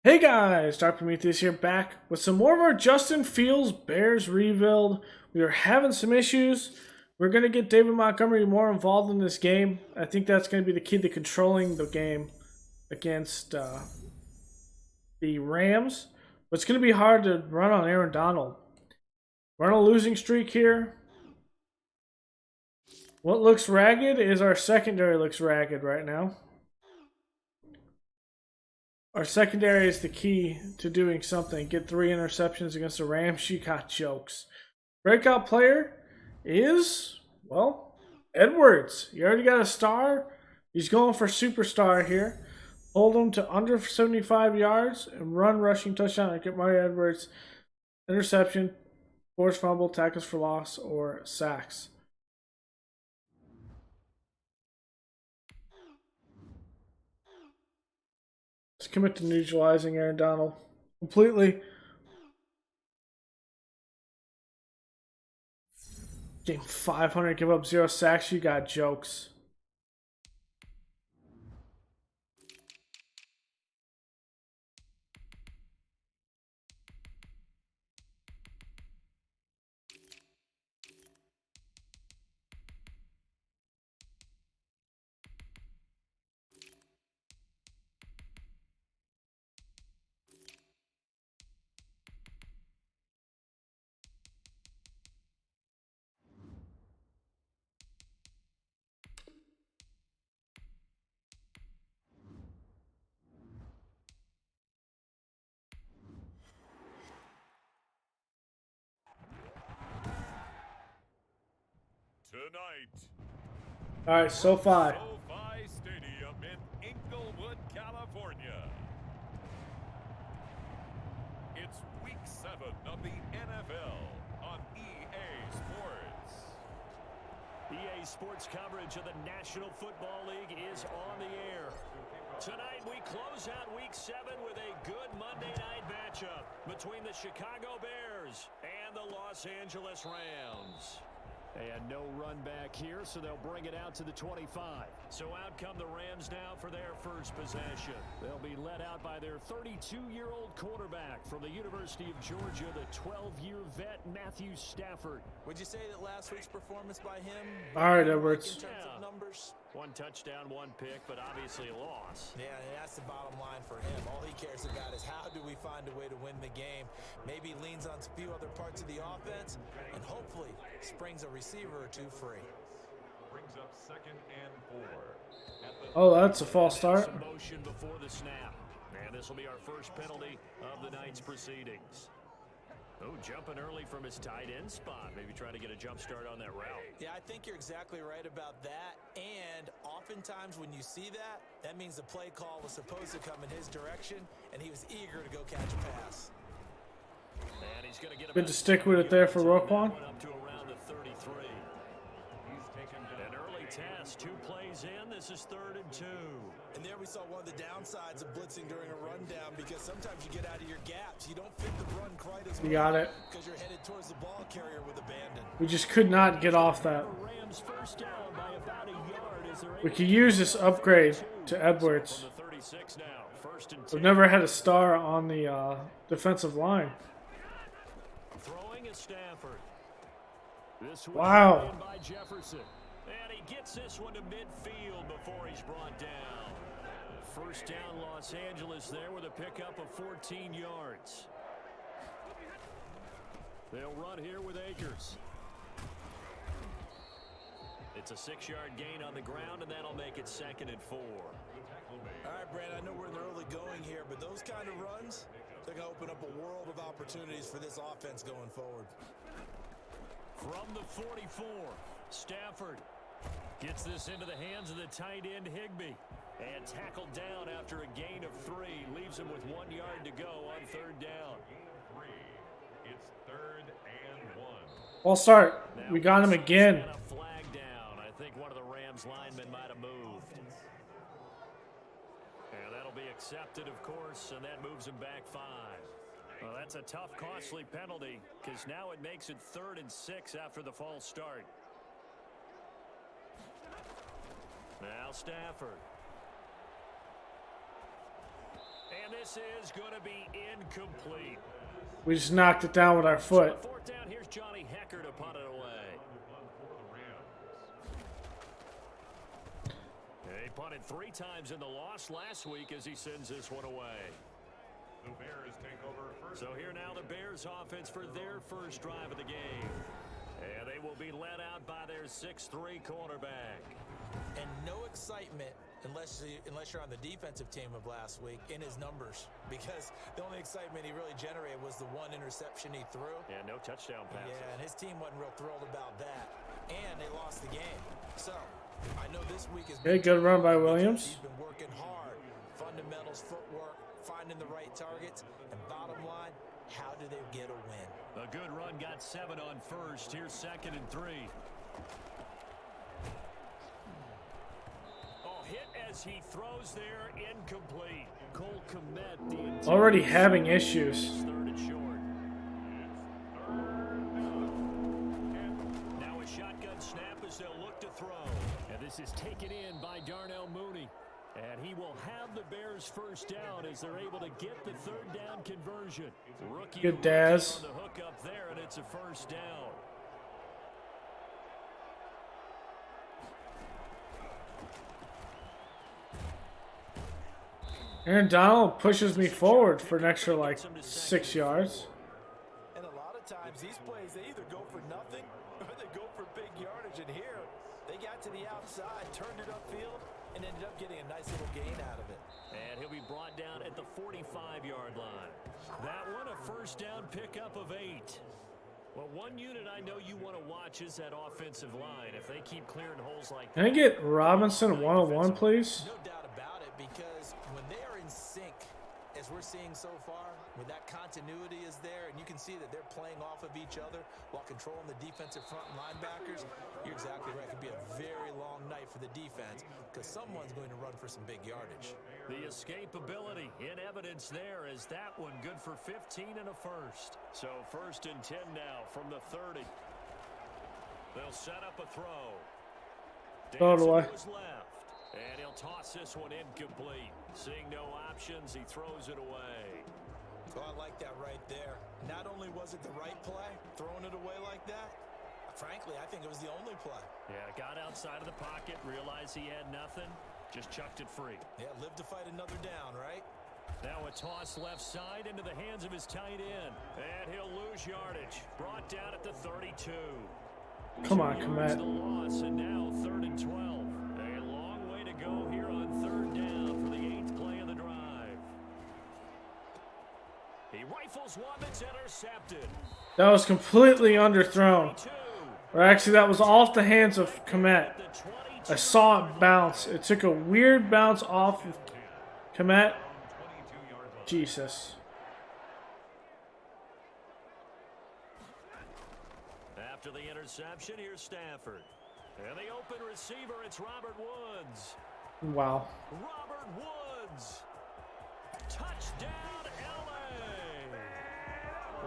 Hey guys, Dr. Prometheus here, back with some more of our Justin Fields Bears rebuild. We are having some issues. We're going to get David Montgomery more involved in this game. I think that's going to be the key to controlling the game against the Rams. But it's going to be hard to run on Aaron Donald. We're on a losing streak here. What looks ragged is our secondary looks ragged right now. Our secondary is the key to doing something. Get 3 interceptions against the Rams. She got jokes. Breakout player is, well, Edwards. You already got a star. He's going for superstar here. Hold him to under 75 yards and run rushing touchdown and get Mario Edwards interception, forced fumble, tackles for loss, or sacks. Let's commit to neutralizing Aaron Donald completely. Game 500, give up 0 sacks. You got jokes. Tonight, All right, SoFi. SoFi Stadium in Inglewood, California. It's Week 7 of the NFL on EA Sports. EA Sports coverage of the National Football League is on the air. Tonight we close out Week 7 with a good Monday night matchup between the Chicago Bears and the Los Angeles Rams. And no run back here, so they'll bring it out to the 25. So out come the Rams now for their first possession. They'll be led out by their 32-year-old quarterback from the University of Georgia, the 12-year vet, Matthew Stafford. Would you say that last week's performance by him? All right, Edwards. In terms of numbers? 1 touchdown, 1 pick, but obviously a loss. Yeah, and that's the bottom line for him. All he cares about is how do we find a way to win the game. Maybe leans on a few other parts of the offense, and hopefully springs a receiver or two free. Brings up 2nd and 4. Oh, that's a false start. Some motion before the snap. And this will be our first penalty of the night's proceedings. Oh, jumping early from his tight end spot. Maybe trying to get a jump start on that route. Yeah, I think you're exactly right about that. And oftentimes when you see that, that means the play call was supposed to come in his direction, and he was eager to go catch a pass. And he's going to get Good to stick with it there for Roquan. Up to around the 33. He's taken down. An early test, 2 plays in. This is 3rd and 2. And there we saw one of the downsides of blitzing during a rundown, because sometimes you get out of your gaps. You don't fit the run quite as well. You got it. Because you're headed towards the ball carrier with abandon. We just could not get off that. Rams first down by about a yard as they're We could use this upgrade to Edwards. from the 36 now. 1st and 10. We've never had a star on the defensive line. Throwing at Stafford. This was Wow. in by Jefferson. And he gets this one to midfield before he's brought down. First down Los Angeles there with a pickup of 14 yards. They'll run here with Akers. It's a 6-yard gain on the ground, and that'll make it 2nd and 4. All right, Brandon, I know we're in the early going here, but those kind of runs, they're going to open up a world of opportunities for this offense going forward. From the 44, Stafford gets this into the hands of the tight end Higbee. And tackled down after a gain of 3. Leaves him with 1 yard to go on 3rd down. 3. It's 3rd and 1. False start. Now We got him again. and a flag down. I think one of the Rams linemen might have moved. And that'll be accepted, of course, and that moves him back 5. Well, that's a tough, costly penalty, because now it makes it 3rd and 6 after the false start. Now Stafford. And this is going to be incomplete. We just knocked it down with our foot. So 4th down, here's Johnny Hecker to punt it away. He punted 3 times in the loss last week as he sends this one away. The Bears take over first. So here now the Bears offense for their first drive of the game. And they will be led out by their 6'3" cornerback. And no excitement unless you're on the defensive team of last week in his numbers, because the only excitement he really generated was the 1 interception he threw. Yeah, no touchdown passes. Yeah, and his team wasn't real thrilled about that. And they lost the game. So I know this week is Okay, good run by Williams. He's been working hard. Fundamentals, footwork, finding the right targets, and bottom line, how do they get a win? A good run, got 7 on first. Here's 2nd and 3. Oh, hit as he throws there, incomplete. Cole Kmet, the Already having issues. 3rd and short. Now a shotgun snap as they'll look to throw. And this is taken in by Darnell Mooney. And he will have the Bears first down as they're able to get the 3rd down conversion. Rookie Good Daz. on the hook up there, and it's a first down. Aaron Donald pushes me forward for an extra like 6 yards. And a lot of times these plays, they either go for nothing or they go for big yardage. And here, they got to the outside, turned it upfield, and ended up getting a nice little gain out of it. And he'll be brought down at the 45-yard line. That one, a first down pickup of 8. Well, one unit I know you want to watch is that offensive line. If they keep clearing holes like that. Can I get Robinson 101, please? No doubt about it, because when they are in sync, as we're seeing so far, when that continuity is there, and you can see that they're playing off of each other while controlling the defensive front and linebackers, you're exactly right. It could be a very long night for the defense because someone's going to run for some big yardage. The escapability in evidence there as that one good for 15 and a first. So 1st and 10 now from the 30. They'll set up a throw. Throw it away. Dancing to his left. And he'll toss this one incomplete. Seeing no options, he throws it away. Oh, I like that right there. Not only was it the right play, throwing it away like that, frankly, I think it was the only play. Yeah, got outside of the pocket, realized he had nothing, just chucked it free. Yeah, live to fight another down, right? Now a toss left side into the hands of his tight end. And he'll lose yardage. Brought down at the 32. Come on, 2 yards the Kmet. loss, and now 3rd and 12. A long way to go here on 3rd down for the 8th play of the drive. He rifles one that's intercepted. That was completely underthrown. 22. Or actually, that was off the hands of Kmet. The 22. I saw it bounce. It took a weird bounce off of Kmet. Jesus. After the interception, here's Stafford. And the open receiver, it's Robert Woods. Wow. Robert Woods. Touchdown, LA.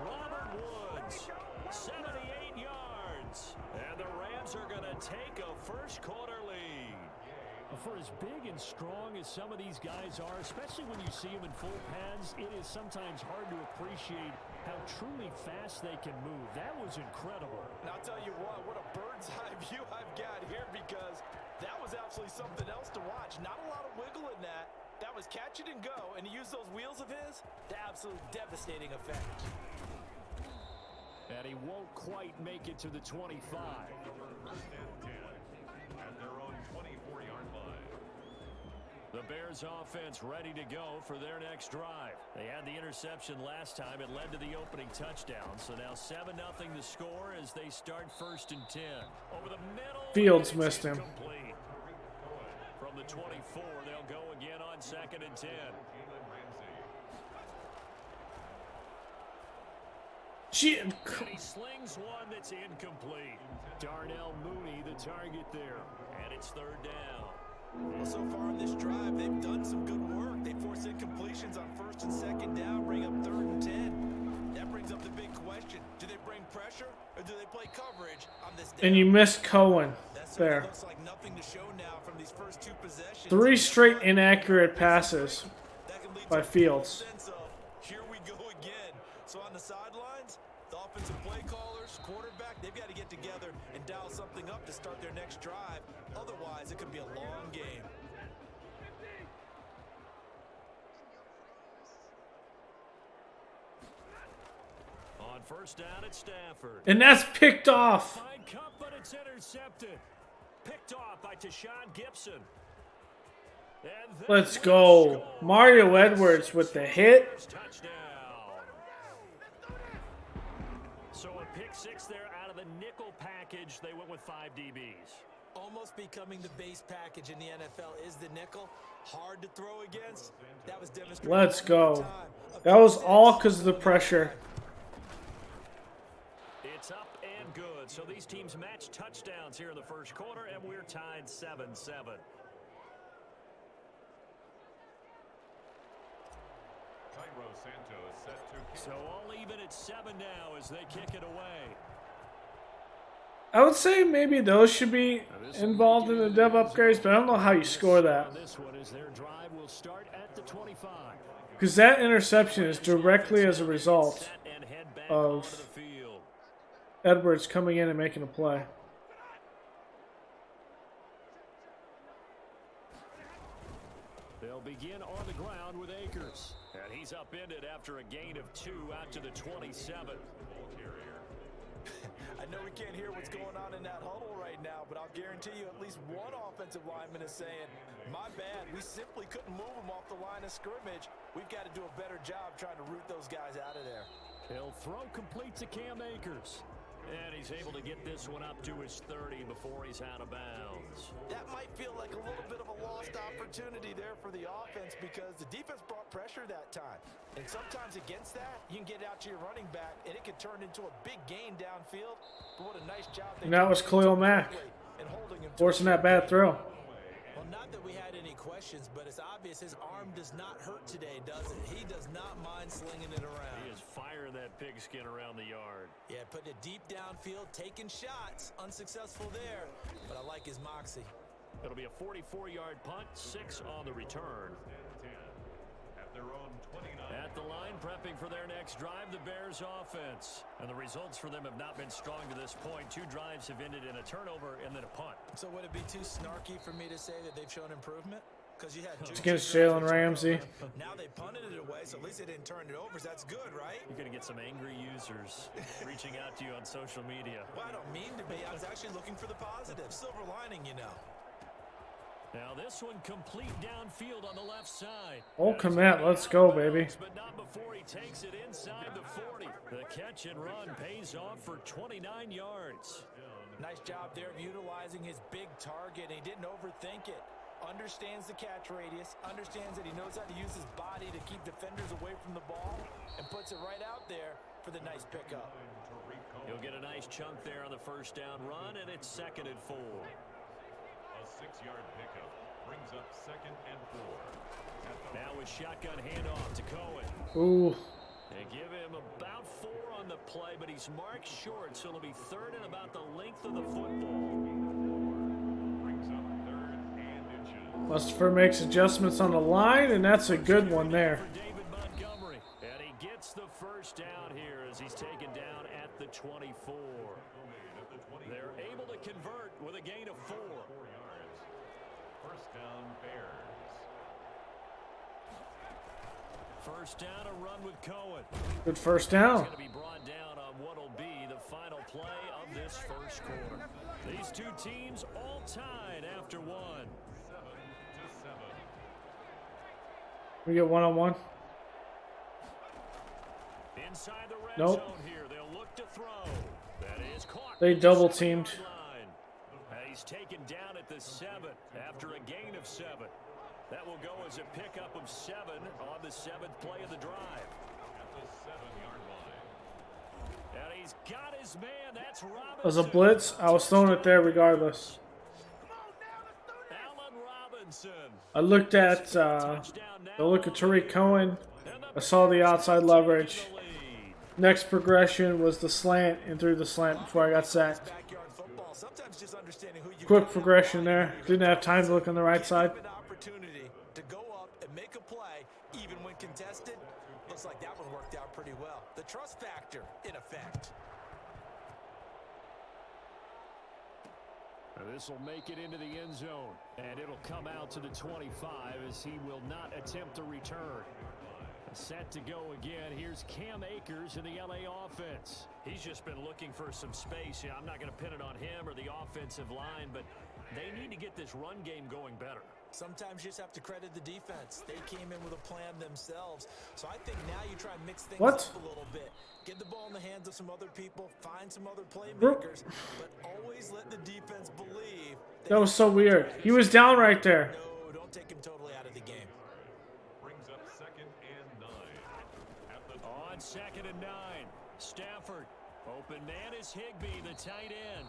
Robert Woods, 78 yards. And the Rams are going to take a first quarter lead. For as big and strong as some of these guys are, especially when you see them in full pads, it is sometimes hard to appreciate how truly fast they can move. That was incredible. And I'll tell you what a bird's eye view I've got here, because that was absolutely something else to watch. Not a lot of wiggle in that. That was catch it and go, and he used those wheels of his to absolutely devastating effect. And he won't quite make it to the 25. First and 10 at their own 24-yard line. The Bears offense ready to go for their next drive. They had the interception last time. It led to the opening touchdown. So now 7-0 the score as they start 1st and 10. Over the middle. Fields missed him. Incomplete. From the 24, they'll go again on 2nd and 10. Shit. And he slings one that's incomplete. Darnell Mooney, the target there. And it's 3rd down. Well, so far in this drive, they've done some good work. They forced incompletions on 1st and 2nd down, bring up 3rd and 10. That brings up the big question. Do they bring pressure or do they play coverage on this down? And you missed Cohen. That There. looks like nothing to show now from these first 2 possessions. 3 straight inaccurate passes. That can lead by Fields. Here we go again. So on the sidelines, the offensive play callers, quarterback, they've got to get together and dial something up to start their next drive. Otherwise, it could be a long game. On first down at Stafford. And that's picked off. Fine cut, but it's intercepted. Picked off by Tashawn Gibson. Let's go. Mario Edwards with the hit. Touchdown. So a pick six there out of the nickel package. They went with 5 DBs. Almost becoming the base package in the NFL is the nickel. Hard to throw against. That was demonstrated. Let's go. That was all because of the pressure. It's up and good. So these teams match touchdowns here in the first quarter, and we're tied 7-7. So all even at 7 now as they kick it away. I would say maybe those should be involved in the dev upgrades, but I don't know how you score that. This one is their drive will start at the 25. Because that interception is directly as a result of Edwards coming in and making a play. They'll begin on the ground with Akers. And he's upended after a gain of 2 out to the 27. I know we can't hear what's going on in that huddle right now, but I'll guarantee you at least one offensive lineman is saying, my bad, we simply couldn't move them off the line of scrimmage. We've got to do a better job trying to root those guys out of there. He'll throw complete to Cam Akers. And he's able to get this one up to his 30 before he's out of bounds. That might feel like a little bit of a lost opportunity there for the offense because the defense brought pressure that time. And sometimes against that, you can get out to your running back, and it could turn into a big gain downfield. But what a nice job. And that was Khalil Mack forcing that bad throw. Well, not that we had any questions, but it's obvious his arm does not hurt today, does it? He does not mind slinging it around. He is firing that pigskin around the yard. Yeah, putting it deep downfield, taking shots. Unsuccessful there, but I like his moxie. It'll be a 44-yard punt, 6 on the return. At the line, prepping for their next drive, the Bears offense. And the results for them have not been strong to this point. 2 drives have ended in a turnover and then a punt. So would it be too snarky for me to say that they've shown improvement? Because you had It's against Jalen Ramsey. Now they punted it away, so at least they didn't turn it over. So that's good, right? You're going to get some angry users reaching out to you on social media. Well, I don't mean to be. I was actually looking for the positive. Silver lining, you know. Now this one complete downfield on the left side. Oh, Komet, let's go, baby. But not before he takes it inside the 40. The catch and run pays off for 29 yards. Nice job there of utilizing his big target. He didn't overthink it. Understands the catch radius. Understands that he knows how to use his body to keep defenders away from the ball. And puts it right out there for the nice pickup. He'll get a nice chunk there on the first down run, and it's 2nd and 4. A 6-yard pickup brings up 2nd and 4. Now with shotgun handoff to Cohen. Ooh. They give him about 4 on the play, but he's marked short, so it'll be 3rd and about the length of the football. Brings up 3rd and inches. Lucifer makes adjustments on the line, and that's a good one there. For David Montgomery, and he gets the first down here as he's taken down at the 24. They're able to convert with a gain of 4. 4 yards. First down, Bears. First down, a run with Cohen. Good first down. Going to be brought down on what will be the final play of this first quarter. These 2 teams all tied after 1. 7-7. We get one-on-one. Inside the red Nope. zone here, they'll look to throw. That is caught. They double teamed. And he's taken down at the 7 after a gain of 7. That will go as a pickup of 7 on the 7th play of the drive. At the 7-yard line. And he's got his man. That's Robinson. As a blitz, I was throwing it there regardless. Allen Robinson. I looked at the look at Tariq Cohen. I saw the outside leverage. Next progression was the slant and threw the slant before I got sacked. Quick progression there. Didn't have time to look on the right side. contested. Looks like that one worked out pretty well. The trust factor in effect. This will make it into the end zone, and it'll come out to the 25 as he will not attempt a return. Set to go again. Here's Cam Akers in the LA offense. He's just been looking for some space. Yeah, I'm not going to pin it on him or the offensive line, but they need to get this run game going better. Sometimes you just have to credit the defense. They came in with a plan themselves. So I think now you try and mix things up a little bit. Get the ball in the hands of some other people, find some other playmakers, but always let the defense believe. That was so weird. He was down right there. No, don't take him totally out of the game. Brings up 2nd and 9. On 2nd and 9, Stafford. Open man is Higbee, the tight end.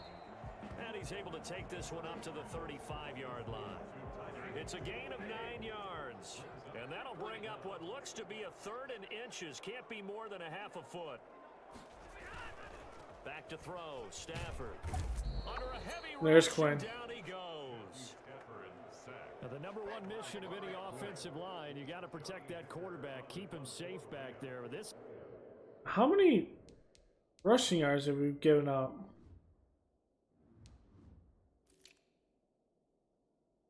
And he's able to take this one up to the 35-yard line. It's a gain of 9 yards. And that'll bring up what looks to be a 3rd and inches. Can't be more than a half a foot. Back to throw. Stafford. Under a heavy There's rush, Quinn. down he goes. Now, the number one mission of any offensive line, you got to protect that quarterback. Keep him safe back there. How many rushing yards have we given up?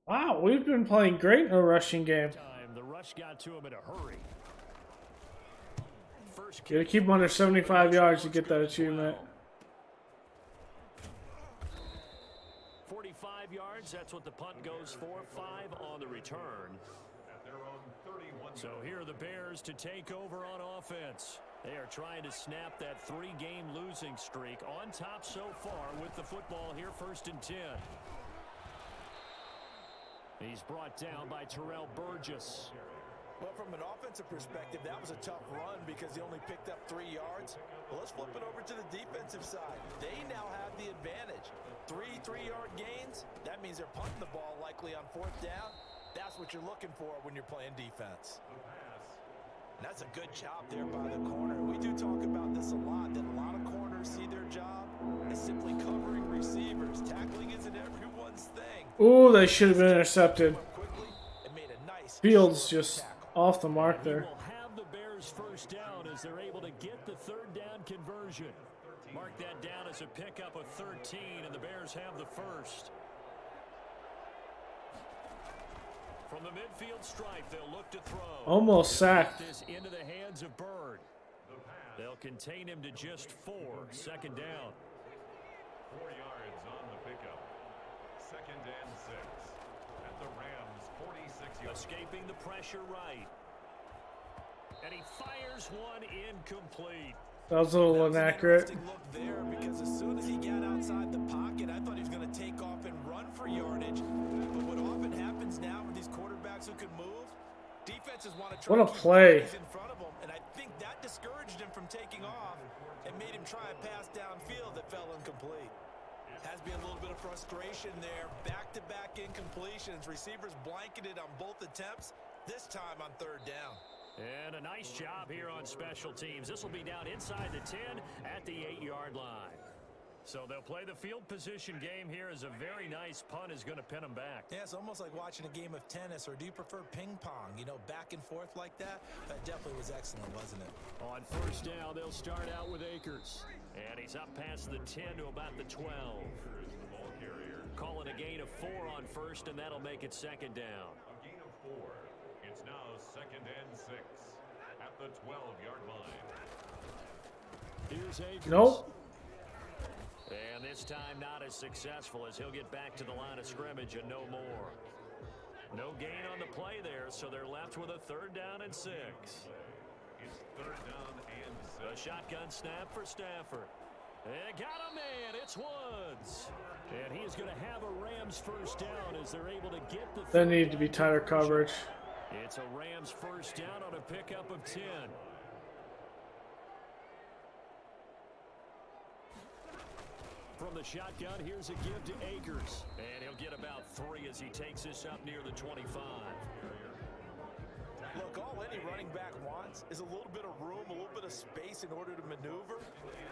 Wow, we've been playing great in a rushing game. The rush got to him in a hurry. You gotta keep him under 75 yards to get that achievement. 45 yards, that's what the punt goes for. 5 on the return. So here are the Bears to take over on offense. They are trying to snap that 3-game losing streak. On top so far with the football here, 1st and 10. He's brought down by Terrell Burgess. Well, from an offensive perspective, that was a tough run because he only picked up 3 yards. Well, let's flip it over to the defensive side. They now have the advantage. 3 3-yard gains. That means they're punting the ball likely on 4th down. That's what you're looking for when you're playing defense. And that's a good job there by the corner. We do talk about this a lot, that a lot of corners see their job as simply covering receivers. Tackling isn't everyone's thing. Ooh, they should have been intercepted. Fields just off the mark there. Will have the Bears 1st down as they're able to get the 3rd down conversion. Mark that down as a pickup of 13, and the Bears have the 1st. From the midfield stripe, they'll look to throw. Almost sacked. This into the hands of Bird. They'll contain him to just 4. 2nd down. 4 yards on the pickup. 2nd and 6. At the Rams, 46 yards. Escaping the pressure right. And he fires one incomplete. That was a little inaccurate. Look there because as soon as he got outside the pocket, I thought he was going to take off and run for yardage. But what often happens now with these quarterbacks who can move, defenses want to try What a to keep play. guys in front of them, and I think that discouraged him from taking off and made him try a pass downfield that fell incomplete. Has been a little bit of frustration there. Back-to-back incompletions. Receivers blanketed on both attempts, this time on 3rd down. And a nice job here on special teams. This will be down inside the 10 at the 8-yard line. So they'll play the field position game here as a very nice punt is going to pin them back. Yeah, it's almost like watching a game of tennis, or do you prefer ping pong? You know, back and forth like that? That definitely was excellent, wasn't it? On 1st down, they'll start out with Akers. And he's up past the 10 to about the 12. Calling a gain of 4 on 1st, and that'll make it 2nd down. A gain of 4. It's now 2nd and 6 at the 12-yard line. Here's Akers. Nope. And this time not as successful as he'll get back to the line of scrimmage and no more. No gain on the play there, so they're left with a 3rd down and 6. It's 3rd down and 6. A shotgun snap for Stafford. And got a man. It's Woods. And he is going to have a Rams 1st down as they're able to get the... There needed to be tighter coverage. It's a Rams 1st down on a pickup of 10. From the shotgun, here's a give to Akers. And he'll get about 3 as he takes this up near the 25. Look, all any running back wants is a little bit of room, a little bit of space in order to maneuver.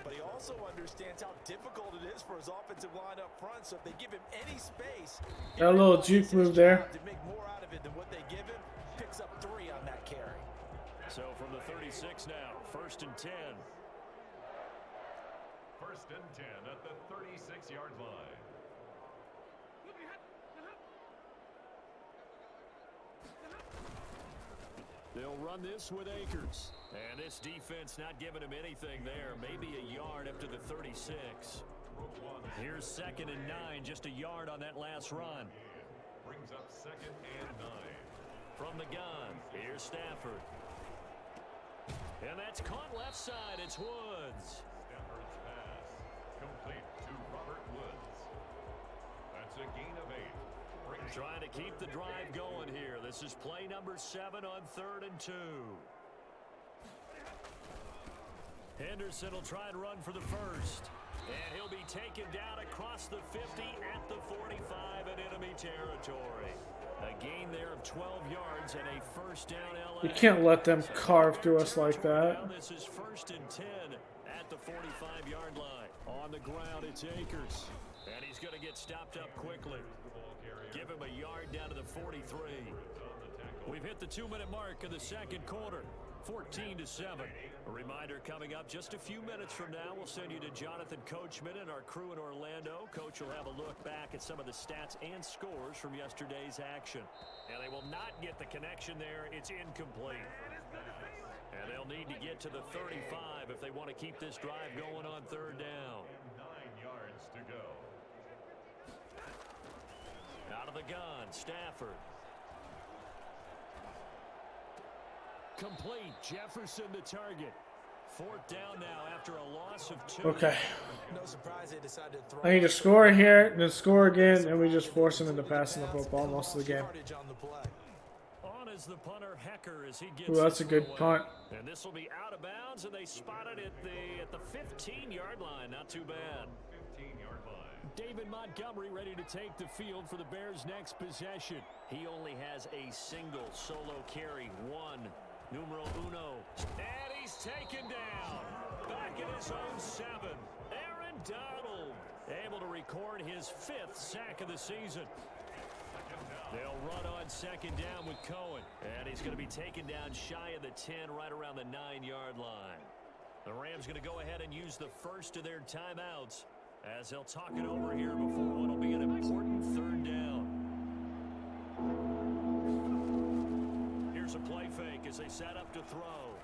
But he also understands how difficult it is for his offensive line up front. So if they give him any space, That little juke move there. to make more out of it than what they give him, picks up 3 on that carry. So from the 36 now, 1st and 10. 1st and 10 at the 36-yard line. They'll run this with Akers. And this defense not giving him anything there. Maybe a yard up to the 36. Here's 2nd and 9, just a yard on that last run. Brings up 2nd and 9. From the gun, here's Stafford. And that's caught left side. It's Woods. Stafford's pass complete to Robert Woods. That's a gain of 8. Trying to keep the drive going here. This is play number 7 on 3rd and 2. Henderson will try and run for the first. And he'll be taken down across the 50 at the 45 in enemy territory. A gain there of 12 yards and a 1st down LA. You can't let them carve through us like that. This is 1st and 10 at the 45-yard line. On the ground, it's Akers. And he's going to get stopped up quickly. Give him a yard down to the 43. We've hit the 2-minute mark of the 2nd quarter. 14-7. A reminder coming up just a few minutes from now. We'll send you to Jonathan Coachman and our crew in Orlando. Coach will have a look back at some of the stats and scores from yesterday's action. And they will not get the connection there. It's incomplete. And they'll need to get to the 35 if they want to keep this drive going on 3rd down. 9 yards to go. Out of the gun, Stafford. Complete. Jefferson the target. 4th down now after a loss of 2. Okay. No surprise they decided to throw. I need to score here, then score again, and we just force him into passing the football most of the game. On is the punter Hecker as he gets. Ooh, that's a good away. punt. And this will be out of bounds, and they spot it at the 15-yard line. Not too bad. 15-yard line. David Montgomery ready to take the field for the Bears' next possession. He only has a single solo carry. 1, numero uno. And he's taken down. Back in his own 7. Aaron Donald able to record his 5th sack of the season. They'll run on 2nd down with Cohen. And he's going to be taken down shy of the 10, right around the 9-yard line. The Rams going to go ahead and use the first of their timeouts as they'll talk it over here before what will be an important 3rd down. Here's a play fake as they set up to throw.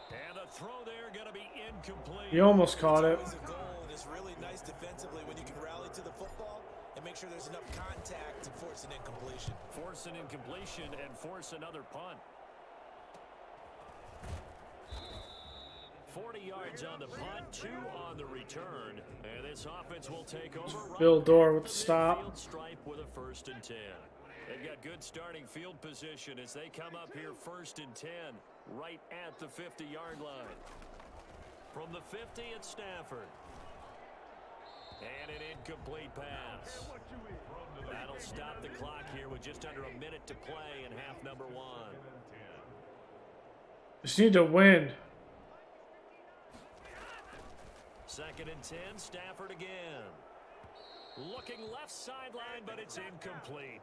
And the throw there going to be incomplete. You almost caught it. It's a goal, and it's really nice defensively when you can rally to the football and make sure there's enough contact to force an incompletion. Force an incompletion and force another punt. 40 yards on the punt, 2 on the return. And this offense will take over. Bill Dorr with the stop. Field stripe with a 1st and 10. They've got good starting field position as they come up here 1st and 10, right at the 50-yard line. From the 50, it's Stafford. And an incomplete pass. That'll stop the clock here with just under a minute to play in half number 1. Just need to win. 2nd and 10, Stafford again. Looking left sideline, but it's incomplete.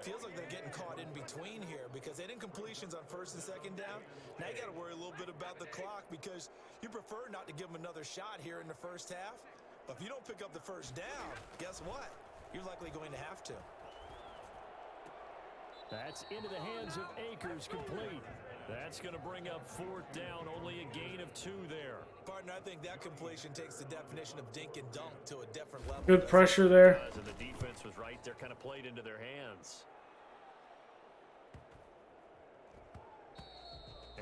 Feels like they're getting caught in between here because they didn't completions on 1st and 2nd down. Now you got to worry a little bit about the clock because you prefer not to give them another shot here in the 1st half. But if you don't pick up the 1st down, guess what? You're likely going to have to. That's into the hands of Akers, complete. That's going to bring up 4th down, only a gain of 2 there. Partner, I think that completion takes the definition of dink and dunk to a different level. Good pressure there. And the defense was right there, kind of played into their hands.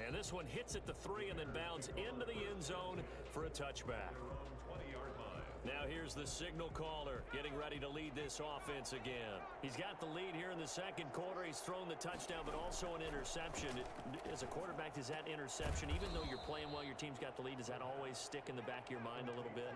And this one hits at the 3 and then bounds into the end zone for a touchback. 20-yard line. Now here's the signal caller getting ready to lead this offense again. He's got the lead here in the 2nd quarter. He's thrown the touchdown, but also an interception. As a quarterback, does that interception, even though you're playing well, your team's got the lead, does that always stick in the back of your mind a little bit?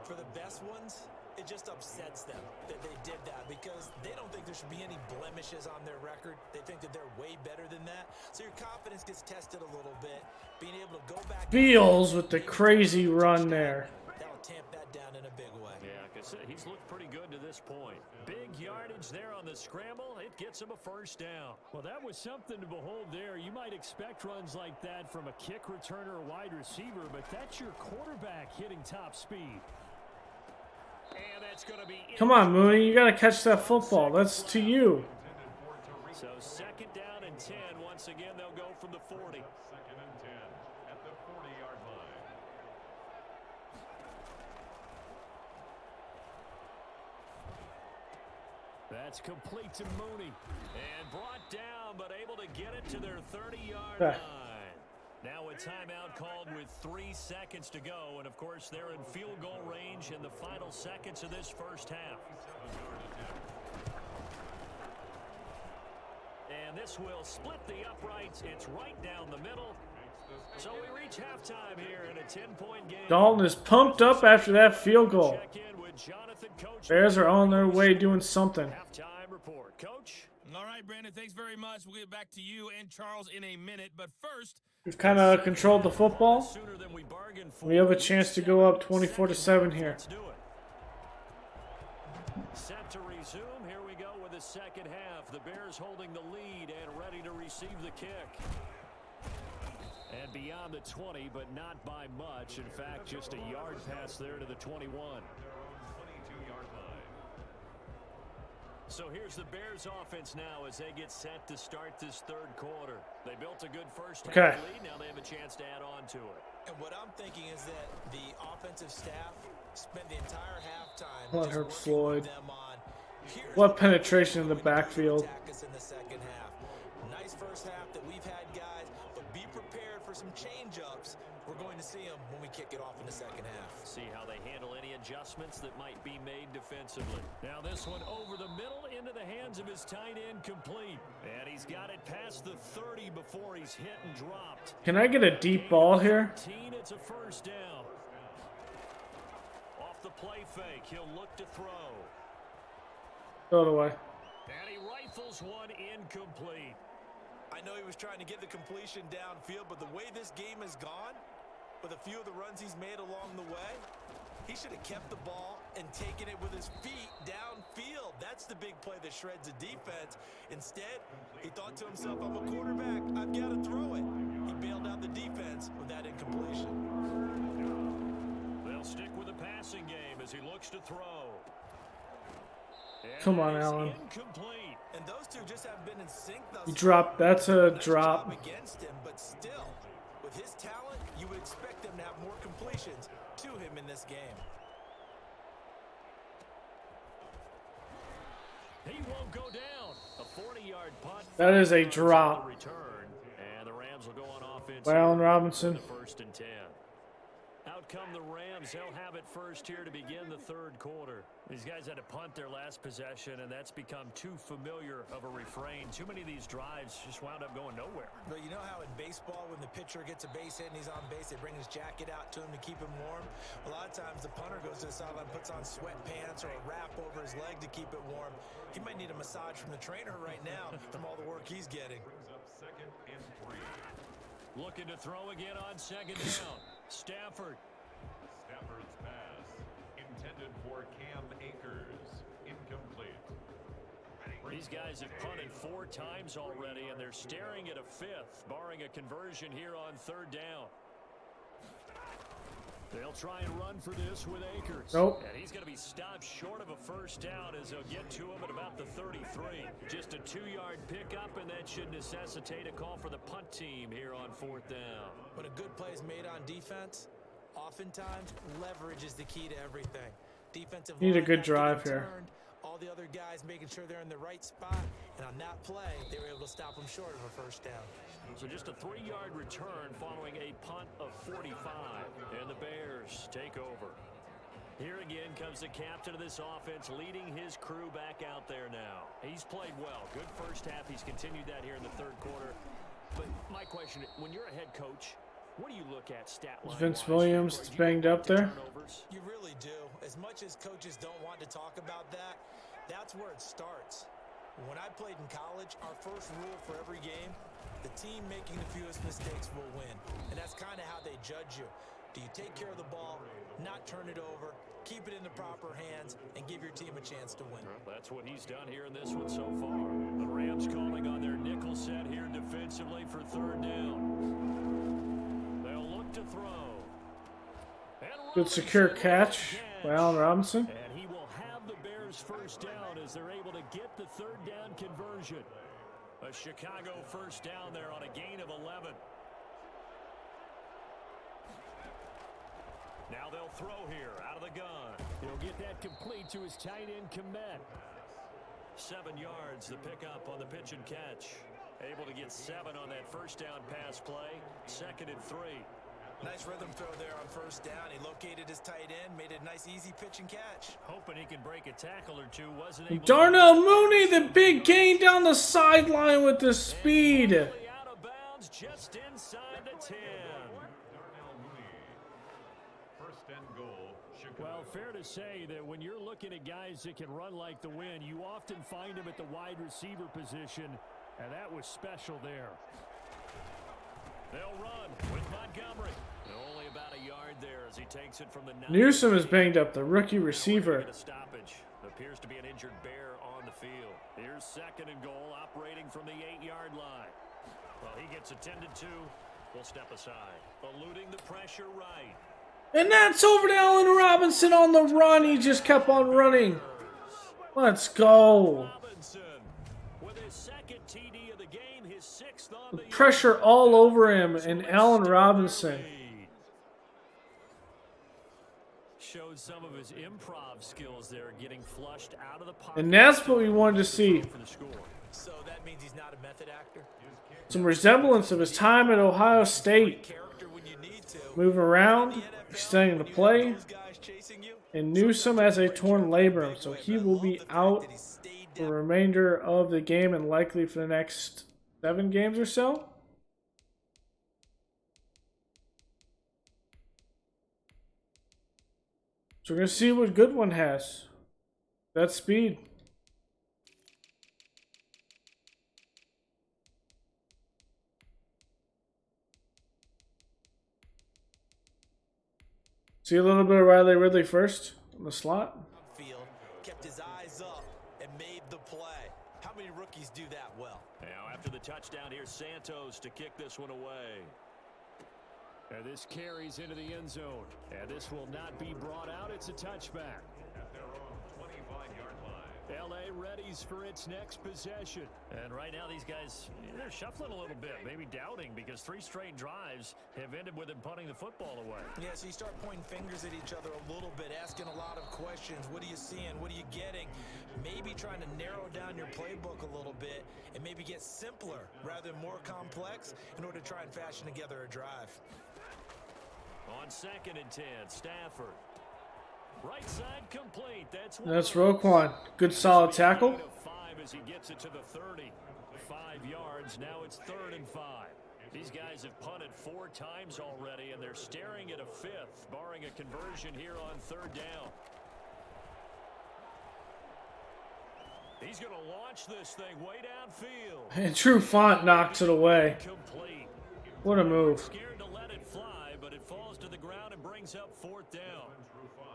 For the best ones, it just upsets them that they did that because they don't think there should be any blemishes on their record. They think that they're way better than that. So your confidence gets tested a little bit. Being able to go back. Fields with the crazy run there. That to tamp that down in a big way. Yeah, because he's looked pretty good to this point. Big yardage there on the scramble. It gets him a first down. Well, that was something to behold there. You might expect runs like that from a kick returner or wide receiver, but that's your quarterback hitting top speed. And that's going to be... Come on, Mooney. You got to catch that football. That's to you. So second down and 10. Once again, they'll go from the 40. Second and 10 at the 40-yard line. That's complete to Mooney. And brought down, but able to get it to their 30-yard Yeah. line. Now a timeout called with 3 seconds to go. And, of course, they're in field goal range in the final seconds of this first half. And this will split the uprights. It's right down the middle. So we reach halftime here in a 10-point game. Dalton is pumped up after that field goal. Check in with Jonathan, Coach. Bears are on their way doing something. Halftime report. Coach? All right, Brandon, thanks very much. We'll get back to you and Charles in a minute. But first, We've kind of controlled the football. Sooner than we bargained for. We have a chance to go up 24-7 here. Let's do it. Set to resume. Here we go with the second half. The Bears holding the lead and ready to receive the kick. And beyond the 20, but not by much. In fact, just a yard pass there to the 21. 22-yard line. So here's the Bears offense now as they get set to start this third quarter. They built a good first half Okay. lead. Now they have a chance to add on to it. And what I'm thinking is that the offensive staff spent the entire halftime Let just her working Floyd. with them on here's What what penetration in the we're gonna do to backfield. attack us in the second half. Nice first half that we've had, guys, but be prepared for some change-ups. We're going to see them when we kick it off in the second half. See how they handle any adjustments that might be made defensively. Now this one over the middle into the hands of his tight end, complete. And he's got it past the 30 before he's hit and dropped. Can I get a deep ball here? 13, it's a first down. Off the play fake, he'll look to throw. Throw it away. And he rifles one incomplete. I know he was trying to get the completion downfield, but the way this game has gone, with a few of the runs he's made along the way, he should have kept the ball and taken it with his feet downfield. That's the big play that shreds a defense. Instead, he thought to himself, I'm a quarterback, I've got to throw it. He bailed out the defense with that incompletion. They'll stick with the passing game as he looks to throw. And Come on, it is Allen. Incomplete. And those two just haven't been in sync thus You far. dropped. That's a Nice drop. job against him, but still, with his talent, you would expect him to have more completions to him in this game. He won't go down. A 40-yard punt. That is a 5 yards drop. on the return, and the Rams will go on offense. By Allen here Robinson. for the first and 10. Out come the Rams. They'll have it first here to begin the third quarter. These guys had to punt their last possession, and that's become too familiar of a refrain. Too many of these drives just wound up going nowhere. But you know how in baseball, when the pitcher gets a base hit and he's on base, they bring his jacket out to him to keep him warm? A lot of times the punter goes to the sideline, puts on sweatpants or a wrap over his leg to keep it warm. He might need a massage from the trainer right now from all the work he's getting. Brings up second and 3. Looking to throw again on second down. Stafford. Stafford's pass intended for Cam Akers. Incomplete. These guys have punted 4 times already, and they're staring at a 5th, barring a conversion here on third down. They'll try and run for this with Akers. Nope. And he's going to be stopped short of a first down as they'll get to him at about the 33. Just a 2-yard pickup, and that should necessitate a call for the punt team here on fourth down. When a good play is made on defense, oftentimes leverage is the key to everything. Defensive Need a line good has to drive get here. turned, all the other guys making sure they're in the right spot, and on that play, they were able to stop them short of a first down. So just a 3-yard return following a punt of 45, and the Bears take over. Here again comes the captain of this offense, leading his crew back out there now. He's played well. Good first half. He's continued that here in the third quarter. But my question, when you're a head coach, what do you look at stat line? Vince Williams banged up there. You really do. As much as coaches don't want to talk about that, that's where it starts. When I played in college, our first rule for every game, the team making the fewest mistakes will win. And that's kind of how they judge you. Do you take care of the ball, not turn it over, keep it in the proper hands, and give your team a chance to win? Well, that's what he's done here in this one so far. The Rams calling on their nickel set here defensively for third down. They'll look to throw. Good secure catch by Allen Robinson. And he will have the Bears first down as they're able to get the third down conversion. A Chicago first down there on a gain of 11. Now they'll throw here out of the gun. He'll get that complete to his tight end, Komet. 7 yards, the pickup on the pitch and catch. Able to get 7 on that first down pass play. 2nd and 3. Nice rhythm throw there on first down. He located his tight end, made a nice easy pitch and catch. Hoping he can break a tackle or two. Wasn't able Darnell Mooney, the big gain down the sideline with the speed. out of bounds just inside the 10. First and goal, Chicago. Well, fair to say that when you're looking at guys that can run like the wind, you often find them at the wide receiver position, and that was special there. They'll run with Montgomery. Only about a yard there as he takes it from the 9. Newsome is banged up, the rookie receiver. A stoppage. Appears to be an injured Bear on the field. Here's 2nd and goal, operating from the 8-yard line. Well, he gets attended to. We'll step aside. Eluding the pressure right. And that's over to Allen Robinson on the run. He just kept on running. Let's go. Robinson with his 2nd TD of the game, his 6th on the Pressure all over him, and Allen Robinson. Showed some of his improv skills there, getting flushed out of the pocket. And that's what we wanted to see. For the score. So that means he's not a method actor? Some resemblance of his time at Ohio State. Character when you need to. Moving around, extending the play. Those guys chasing you. And Newsome has a torn labrum, so he will be out for the remainder of the game and likely for the next 7 games or so. So we're going to see what Goodwin has. That speed. See a little bit of Riley Ridley first in the slot. Field, kept his eyes up and made the play. How many rookies do that well? Now after the touchdown, here's Santos to kick this one away. And this carries into the end zone. And this will not be brought out. It's a touchback. At their own 25-yard line. LA readies for its next possession. And right now these guys, they're shuffling a little bit, maybe doubting, because 3 straight drives have ended with them punting the football away. Yeah, so you start pointing fingers at each other a little bit, asking a lot of questions. What are you seeing? What are you getting? Maybe trying to narrow down your playbook a little bit and maybe get simpler rather than more complex in order to try and fashion together a drive. On 2nd and 10, Stafford. Right side complete. That's Roquan. Good solid tackle. 5 as he gets it to the 30. 5 yards. Now it's 3rd and 5. These guys have punted 4 times already, and they're staring at a 5th, barring a conversion here on 3rd down. He's going to launch this thing way downfield. And True Font knocks it away. Complete. What a move. Scared to let it fly, but it falls to the ground and brings up 4th down.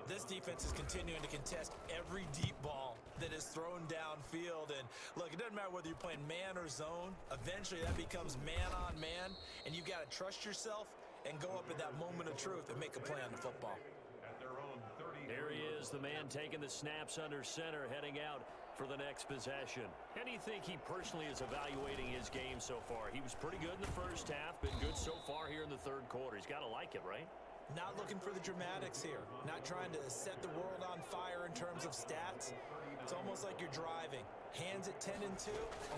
This defense is continuing to contest every deep ball that is thrown downfield. And look, it doesn't matter whether you're playing man or zone. Eventually that becomes man on man, and you've got to trust yourself and go up at that moment of truth and make a play on the football. At their own 30. Here he is, the man taking the snaps under center, heading out for the next possession. How do you think he personally is evaluating his game so far? He was pretty good in the first half, been good so far here in the 3rd quarter. He's got to like it, right? Not looking for the dramatics here. Not trying to set the world on fire in terms of stats. It's almost like you're driving. Hands at 10 and 2,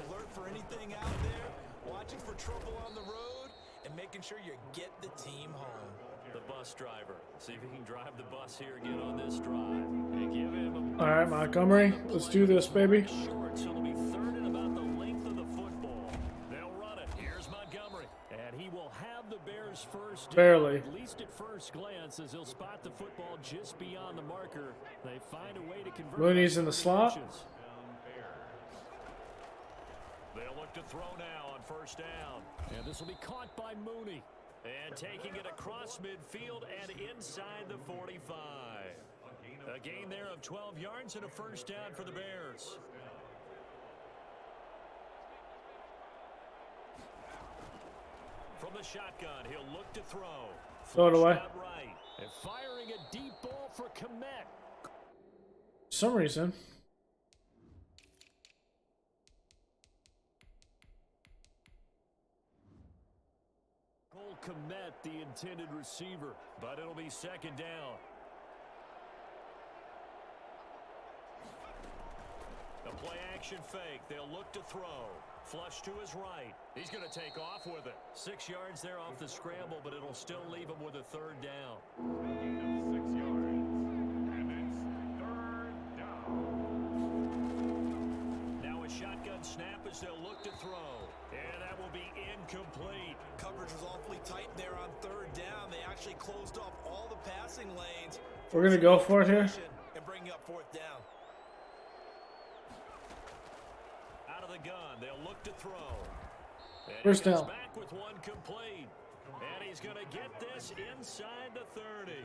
alert for anything out there, watching for trouble on the road, and making sure you get the team home. The bus driver. See if he can drive the bus here again on this drive. And give him All right, Montgomery. Let's do this, baby. short, so it'll be 3rd and about the length of the football. They'll run it. Here's Montgomery. And he will have the Bears first down, Barely. at least at first glance, as he'll spot the football just beyond the marker. They find a way to convert. Mooney's in the slot. They'll look to throw now on 1st down. And this will be caught by Mooney. And taking it across midfield and inside the 45. A gain there of 12 yards and a first down for the Bears. From the shotgun, he'll look to throw. Throw it away. Out right. And firing a deep ball for Komet. For some reason. Cole Komet, the intended receiver, but it'll be second down. A play action fake. They'll look to throw. Flush to his right. He's going to take off with it. 6 yards there off the scramble, but it'll still leave him with a third down. Gain of 6 yards. And it's third down. Now a shotgun snap as they'll look to throw. And that will be incomplete. Coverage was awfully tight there on third down. They actually closed off all the passing lanes. We're going to go for it here. And bring up fourth down. Out of the gun, they'll look to throw. And First he goes down. back with one complete. And he's going to get this inside the 30.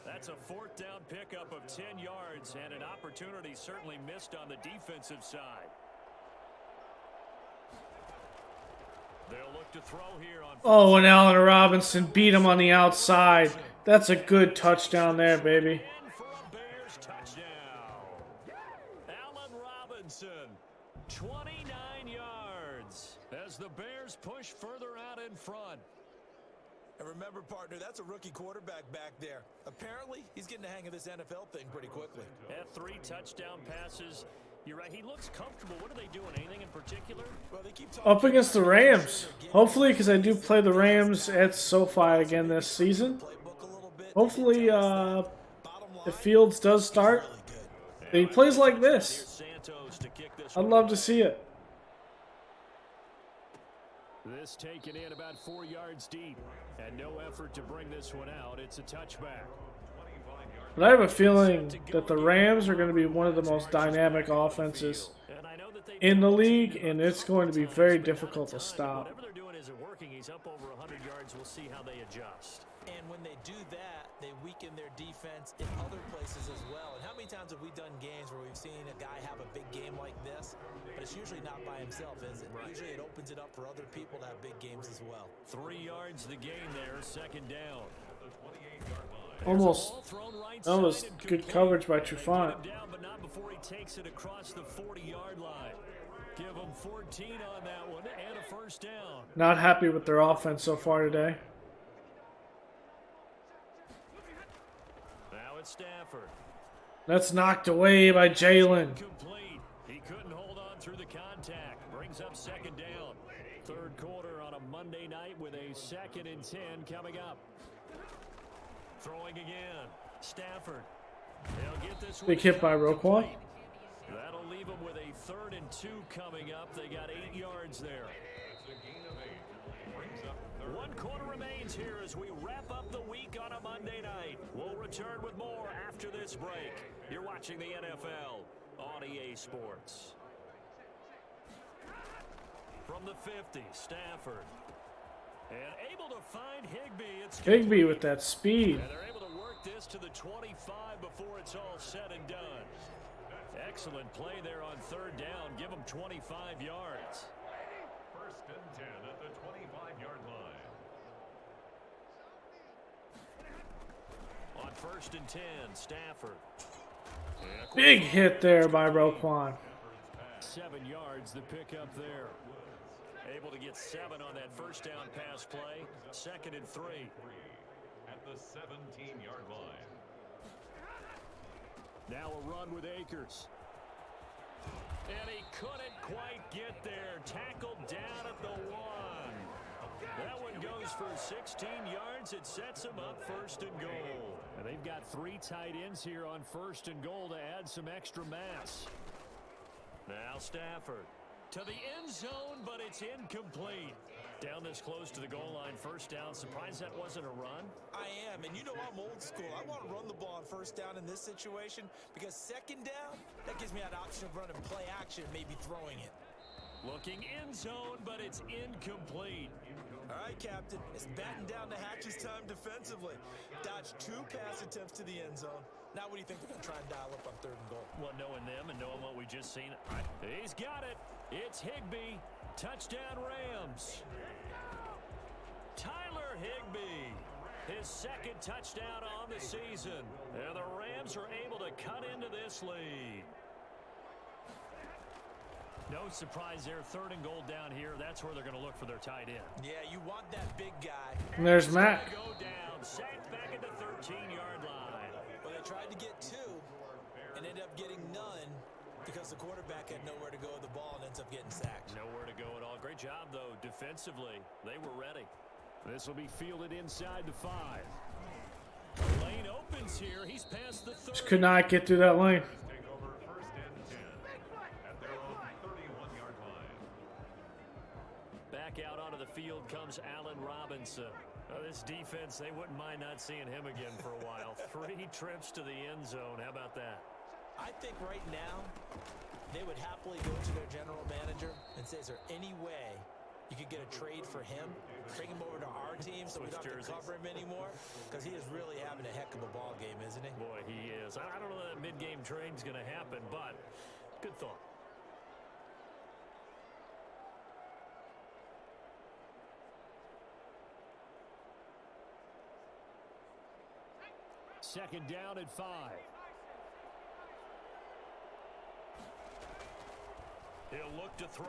That's a fourth down pickup of 10 yards and an opportunity certainly missed on the defensive side. They'll look to throw here on. Oh, and Allen Robinson beat him on the outside. That's a good touchdown there, baby. In for a Bears touchdown. Allen Robinson, 29 yards as the Bears push further out in front. And remember, partner, that's a rookie quarterback back there. Apparently, he's getting the hang of this NFL thing pretty quickly. Had 3 touchdown passes. You're right. He looks comfortable. What are they doing? Anything in particular? Well, they keep talking Up against the Rams. Hopefully, because I do play the Rams at SoFi again this season. Hopefully, if Fields does start, he plays like this. I'd love to see it. This taken in about 4 yards deep, and no effort to bring this one out. It's a touchback. But I have a feeling that the Rams are going to be one of the most dynamic offenses in the league, and it's going to be very difficult to stop. Whatever they're doing isn't working. He's up over 100 yards. We'll see how they adjust. And when they do that, they weaken their defense in other places as well. And how many times have we done games where we've seen a guy have a big game like this, but it's usually not by himself, is it? Usually it opens it up for other people to have big games as well. 3 yards the gain there, second down. Almost. That was good coverage by Trufant. Down, but not before he takes it across the 40-yard line. Give him 14 on that one and a first down. Not happy with their offense so far today. Now it's Stafford. That's knocked away by Jalen. Complete. He couldn't hold on through the contact. Brings up second down. Third quarter on a Monday night with a 2nd and 10 coming up. Throwing again. Stafford. They'll get this Big hit by Roquan. That'll leave them with a 3rd and 2 coming up. They got 8 yards there. 1 quarter remains here as we wrap up the week on a Monday night. We'll return with more after this break. You're watching the NFL on EA Sports. From the 50, Stafford. And able to find Higbee. It's Higbee with that speed. and they're able to work this to the 25 before it's all said and done. Excellent play there on third down. Give them 25 yards. 1st and 10 at the 25-yard line. On 1st and 10, Stafford. Big hit there by Roquan. 7 yards the pickup there. Able to get 7 on that first down pass play. 2nd and 3. At the 17-yard line. Now a run with Akers. And he couldn't quite get there. Tackled down at the 1. That one goes for 16 yards. It sets him up 1st and goal. And they've got 3 tight ends here on 1st and goal to add some extra mass. Now Stafford. To the end zone, but it's incomplete. Down this close to the goal line, first down. Surprised that wasn't a run? I am, and you know I'm old school. I want to run the ball on first down in this situation because second down, that gives me that option of running play action, maybe throwing it. Looking end zone, but it's incomplete. All right, Captain. It's batten down the hatches time defensively. Dodged 2 pass attempts to the end zone. Now what do you think they're going to try and dial up on 3rd and goal? Well, knowing them and knowing what we just seen, he's got it. It's Higbee. Touchdown Rams. Tyler Higbee. His 2nd touchdown on the season. And the Rams are able to cut into this lead. No surprise there. 3rd and goal down here. That's where they're going to look for their tight end. Yeah, you want that big guy. And there's Mac. Go down. Sacked back at the 13-yard line. Well, they tried to get 2 and ended up getting none because the quarterback had nowhere to go with the ball and ends up getting sacked. Nowhere to go at all. Great job, though, defensively. They were ready. This will be fielded inside the 5. The lane opens here. He's past the 30. Just could not get through that lane. Take over 1st and 10 at their own 31-yard line. Back out onto the field comes Allen Robinson. This defense, they wouldn't mind not seeing him again for a while. 3 trips to the end zone. How about that? I think right now they would happily go to their general manager and say, is there any way you could get a trade for him, bring him over to our team so we don't have to cover him anymore? Because he is really having a heck of a ball game, isn't he? Boy, he is. I don't know that mid-game trade's going to happen, but good thought. Second down at 5. He'll look to throw.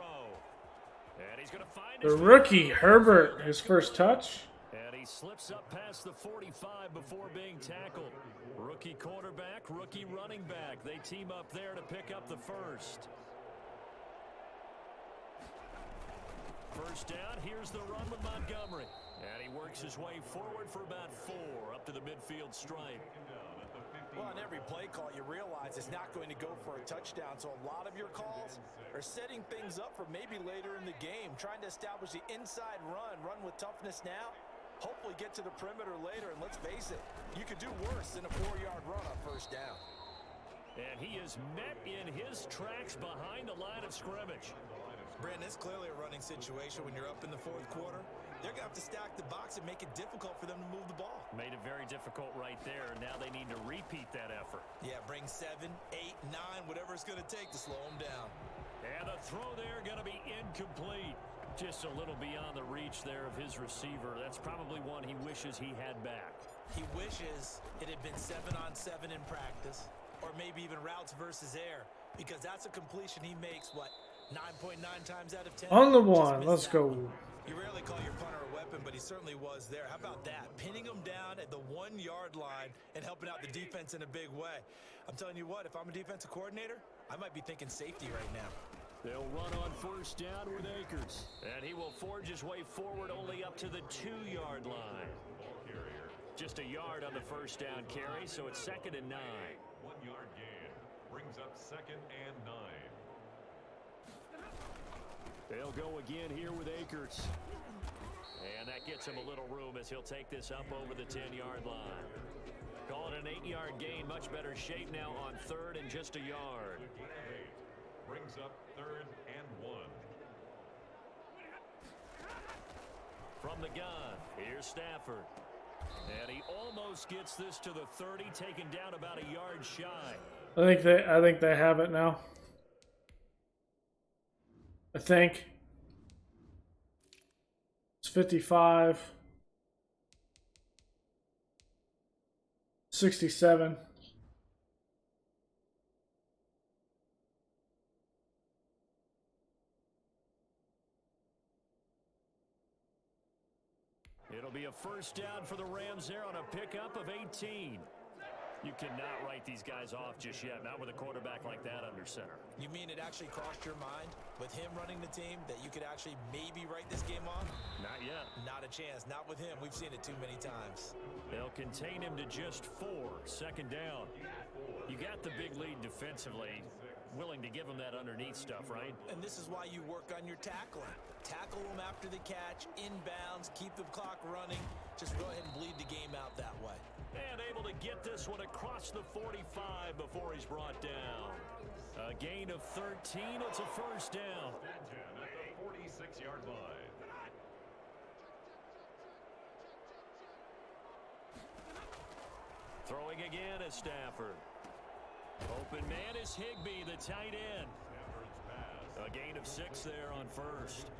And he's going to find The rookie, Herbert, his first touch. And he slips up past the 45 before being tackled. Rookie quarterback, rookie running back. They team up there to pick up the first. First down, here's the run with Montgomery. And he works his way forward for about 4 up to the midfield stripe. Well, on every play call, you realize it's not going to go for a touchdown. So a lot of your calls are setting things up for maybe later in the game, trying to establish the inside run with toughness now, hopefully get to the perimeter later. And let's face it, you could do worse than a 4-yard run on first down. And he is met in his tracks behind the line of scrimmage. Brandon, it's clearly a running situation when you're up in the 4th quarter. They're going to have to stack the box and make it difficult for them to move the ball. Made it very difficult right there. Now they need to repeat that effort. Yeah, bring 7, 8, 9, whatever it's going to take to slow them down. And a throw there going to be incomplete. Just a little beyond the reach there of his receiver. That's probably one he wishes he had back. He wishes it had been 7-on-7 in practice, or maybe even routes versus air, because that's a completion he makes, 9.9 times out of 10. On the 1, let's go. You rarely call your punter a weapon, but he certainly was there. How about that? Pinning him down at the 1-yard line and helping out the defense in a big way. I'm telling you what, if I'm a defensive coordinator, I might be thinking safety right now. They'll run on first down with Akers. And he will forge his way forward only up to the 2-yard line. Just a yard on the first down carry, so it's 2nd and 9. 1-yard gain brings up 2nd and 9. They'll go again here with Akers. And that gets him a little room as he'll take this up over the 10-yard line. Call it an 8-yard gain. Much better shape now on 3rd and just a yard. Brings up 3rd and 1. From the gun, here's Stafford. And he almost gets this to the 30, taken down about a yard shy. I think they have it now. I think it's 55, 67. It'll be a first down for the Rams there on a pickup of 18. You cannot write these guys off just yet, not with a quarterback like that under center. You mean it actually crossed your mind with him running the team that you could actually maybe write this game off? Not yet. Not a chance. Not with him. We've seen it too many times. They'll contain him to just 4. 2nd down. You got the big lead defensively. Willing to give him that underneath stuff, right? And this is why you work on your tackling. Tackle them after the catch, inbounds, keep the clock running. Just go ahead and bleed the game out that way. And able to get this one across the 45 before he's brought down. A gain of 13. It's a first down. At the 46-yard line. Throwing again is Stafford. Open man is Higbee, the tight end. A gain of 6 there on first.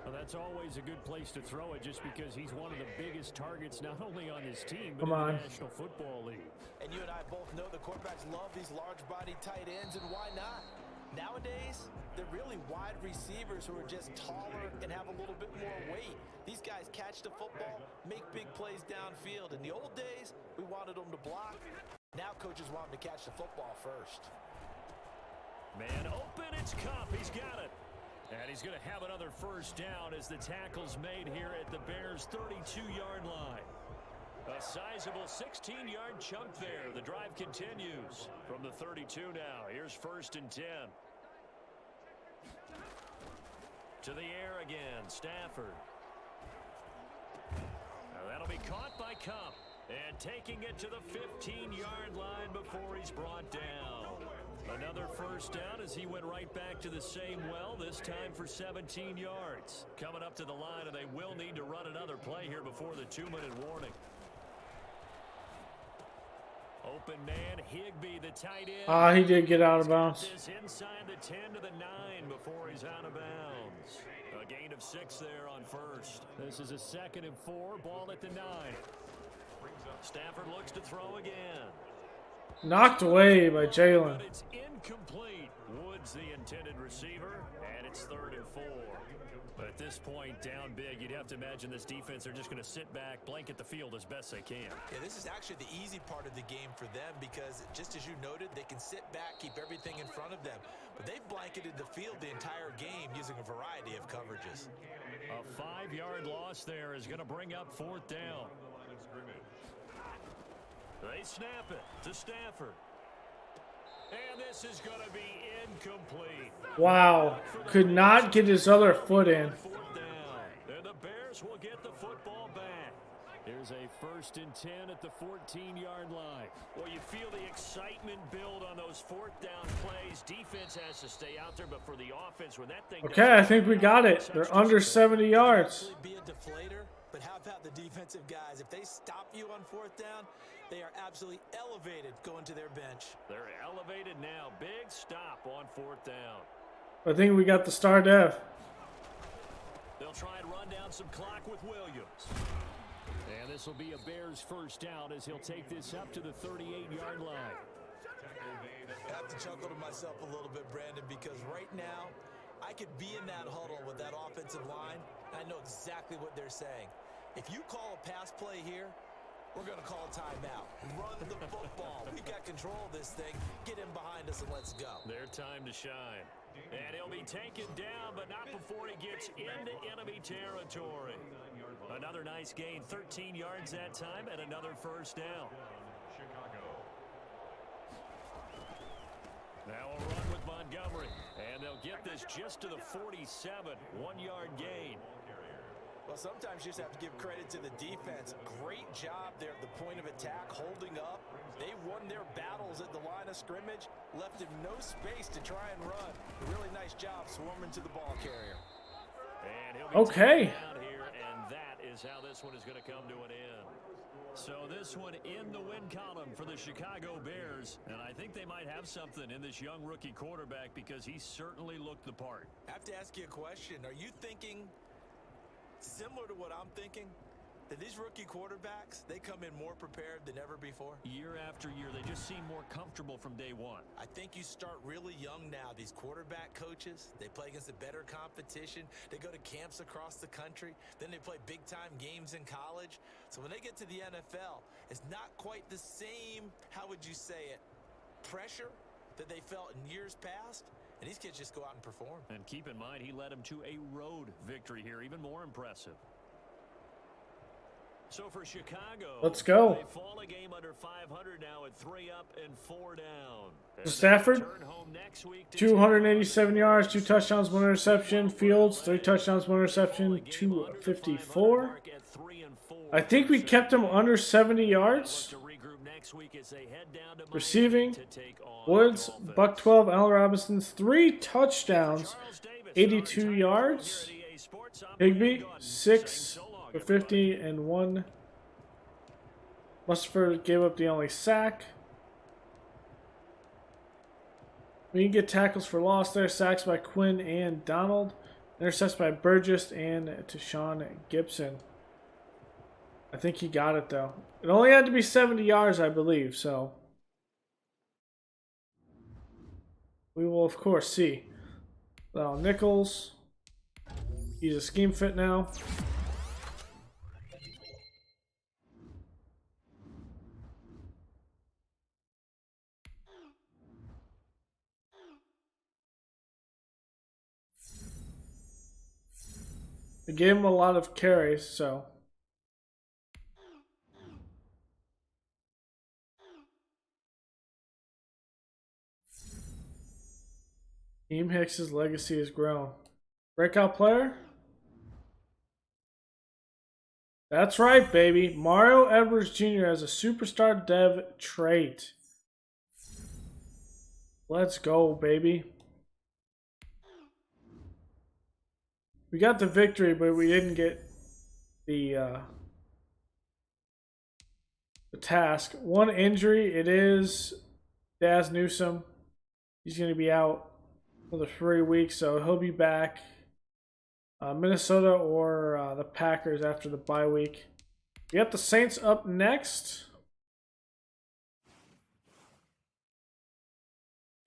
Well, that's always a good place to throw it just because he's one of the biggest targets not only on his team, but Come in on. the National Football League. And you and I both know the quarterbacks love these large-body tight ends, and why not? Nowadays, they're really wide receivers who are just taller and have a little bit more weight. These guys catch the football, make big plays downfield. In the old days, we wanted them to block. Now coaches want them to catch the football first. Man open, it's Cup. He's got it. And he's going to have another first down as the tackle's made here at the Bears' 32-yard line. A sizable 16-yard chunk there. The drive continues from the 32 now. Here's 1st and 10. To the air again, Stafford. Now that'll be caught by Cup. And taking it to the 15-yard line before he's brought down. Another first down as he went right back to the same well, this time for 17 yards. Coming up to the line, and they will need to run another play here before the 2-minute warning. Open man, Higbee, the tight end. He did get out of bounds. This inside the 10 to the 9 before he's out of bounds. A gain of 6 there on first. This is a 2nd and 4, ball at the 9. Stafford looks to throw again. Knocked away by Jalen. But it's incomplete. Woods the intended receiver, and it's 3rd and 4. But at this point, down big, you'd have to imagine this defense are just going to sit back, blanket the field as best they can. Yeah, this is actually the easy part of the game for them because, just as you noted, they can sit back, keep everything in front of them. But they've blanketed the field the entire game using a variety of coverages. A 5-yard loss there is going to bring up 4th down. They snap it to Stafford. And this is going to be incomplete. Wow. Could not get his other foot in. 4th down. And the Bears will get the football back. Here's a 1st and 10 at the 14-yard line. Well, you feel the excitement build on those 4th down plays. Defense has to stay out there, but for the offense, when that thing Okay, I think we got it. They're under 70 yards. Be a deflator, but how about the defensive guys? If they stop you on 4th down, they are absolutely elevated going to their bench. They're elevated now. Big stop on 4th down. I think we got the star dev. They'll try and run down some clock with Williams. And this will be a Bears first down as he'll take this up to the 38-yard line. I have to chuckle to myself a little bit, Brandon, because right now I could be in that huddle with that offensive line, and I know exactly what they're saying. If you call a pass play here, we're going to call a timeout. Run the football. We got control of this thing. Get in behind us and let's go. Their time to shine. And he'll be taken down, but not before he gets into enemy territory. Another nice gain, 13 yards that time, and another first down. Now a run with Montgomery, and they'll get this just to the 47, 1-yard gain. Well, sometimes you just have to give credit to the defense. Great job there at the point of attack, holding up. They won their battles at the line of scrimmage, left him no space to try and run. A really nice job swarming to the ball carrier. And he'll be taken down here, and that is how this one is going to come to an end. So this one in the win column for the Chicago Bears, and I think they might have something in this young rookie quarterback because he certainly looked the part. I have to ask you a question. Are you thinking similar to what I'm thinking? That these rookie quarterbacks, they come in more prepared than ever before? Year after year, they just seem more comfortable from day one. I think you start really young now. These quarterback coaches, they play against a better competition. They go to camps across the country. Then they play big-time games in college. So when they get to the NFL, it's not quite the same, how would you say it, pressure that they felt in years past. And these kids just go out and perform. And keep in mind, he led them to a road victory here, even more impressive. So for Chicago, let's go. They fall a game under 500 now at 3 up and 4 down. And Stafford, 287 yards, 2 touchdowns, 1 interception. Fields, 3 touchdowns, 1 interception, 254. I think we kept him under 70 yards. Receiving, Woods, buck 12, Allen Robinson, 3 touchdowns, 82 yards. Higbee, 6 for 50 and 1 Musford gave up the only sack. We can get tackles for loss there. Sacks by Quinn and Donald. Intercepts by Burgess and Tashawn Gibson. I think he got it though. It only had to be 70 yards, I believe, so we will of course see. Well, Nichols. He's a scheme fit now. They gave him a lot of carries, so. Team Hicks's legacy has grown. Breakout player? That's right, baby. Mario Edwards Jr. has a superstar dev trait. Let's go, baby. We got the victory, but we didn't get the task. One injury, it is Daz Newsome. He's going to be out for the 3 weeks, so he'll be back. Minnesota or the Packers after the bye week. We got the Saints up next.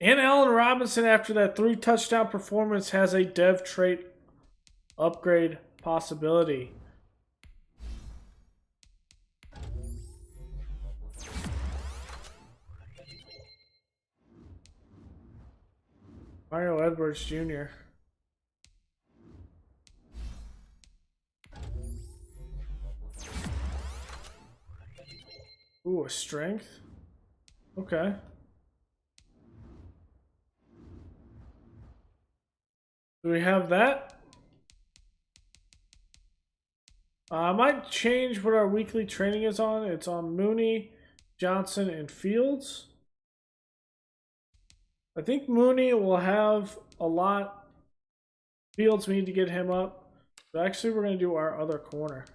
And Allen Robinson, after that 3-touchdown performance, has a dev trait upgrade possibility. Mario Edwards Jr. Ooh, a strength. Okay. Do we have that? I might change what our weekly training is on. It's on Mooney, Johnson, and Fields. I think Mooney will have a lot. Fields, we need to get him up. So actually, we're going to do our other corner.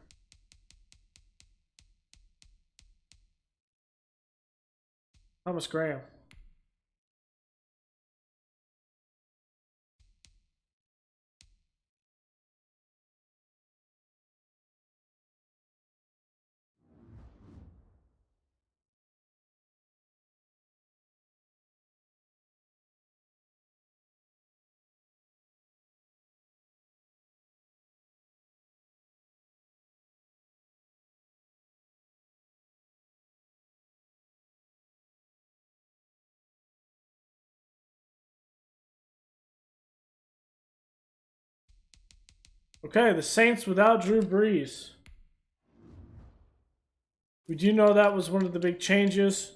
Thomas Graham. Okay, the Saints without Drew Brees. We do know that was one of the big changes.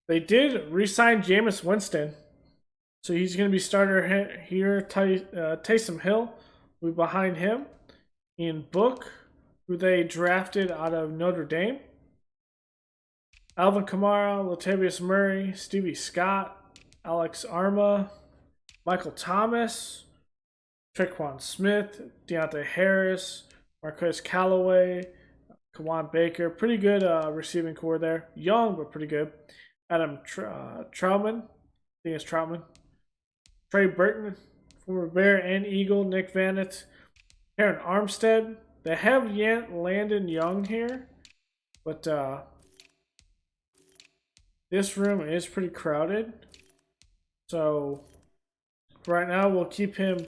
They did re-sign Jameis Winston. So he's going to be starter here. Taysom Hill will be behind him. Ian Book, who they drafted out of Notre Dame. Alvin Kamara, Latavius Murray, Stevie Scott, Alex Arma, Michael Thomas, Tre'Quan Smith, Deontay Harris, Marquez Callaway, Kawan Baker. Pretty good receiving core there. Young, but pretty good. Adam Troutman. I think it's Troutman. Trey Burton, former Bear and Eagle. Nick Vanett. Aaron Armstead. They have Landon Young here. But this room is pretty crowded. So right now we'll keep him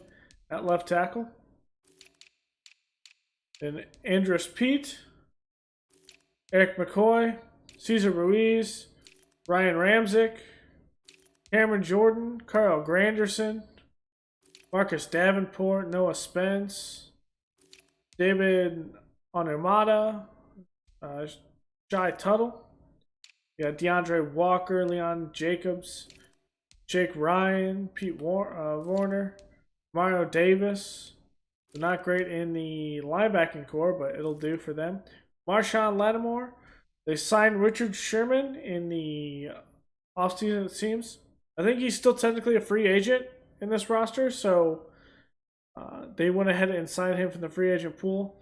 at left tackle. Then Andrus Pete, Eric McCoy, Cesar Ruiz, Ryan Ramczyk, Cameron Jordan, Carl Granderson, Marcus Davenport, Noah Spence, David Onemata, Jai Tuttle. You got DeAndre Walker, Leon Jacobs, Jake Ryan, Pete Warner, Mario Davis. They're not great in the linebacking core, but it'll do for them. Marshawn Lattimore. They signed Richard Sherman in the offseason, it seems. I think he's still technically a free agent in this roster, so they went ahead and signed him from the free agent pool.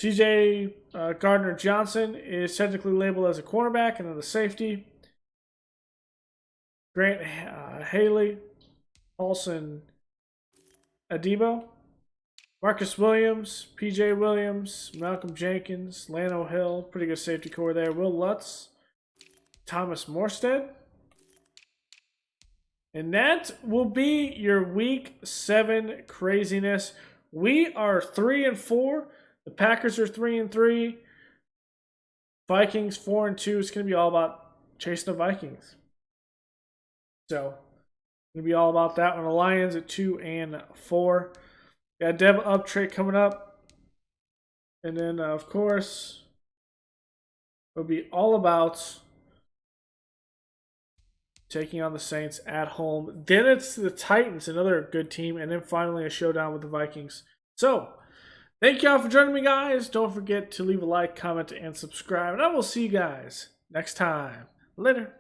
TJ Gardner Johnson is technically labeled as a cornerback and then the safety. Grant Haley, Paulson Adebo, Marcus Williams, PJ Williams, Malcolm Jenkins, Lano Hill, pretty good safety core there. Will Lutz, Thomas Morstead. And that will be your week 7 craziness. We are 3-4. The Packers are 3-3. Vikings 4-2. It's going to be all about chasing the Vikings. So, it's going to be all about that one. The Lions at 2-4. Got Dev Up trade coming up. And then, of course, it'll be all about taking on the Saints at home. Then it's the Titans, another good team. And then finally a showdown with the Vikings. So, thank y'all for joining me, guys. Don't forget to leave a like, comment, and subscribe. And I will see you guys next time. Later.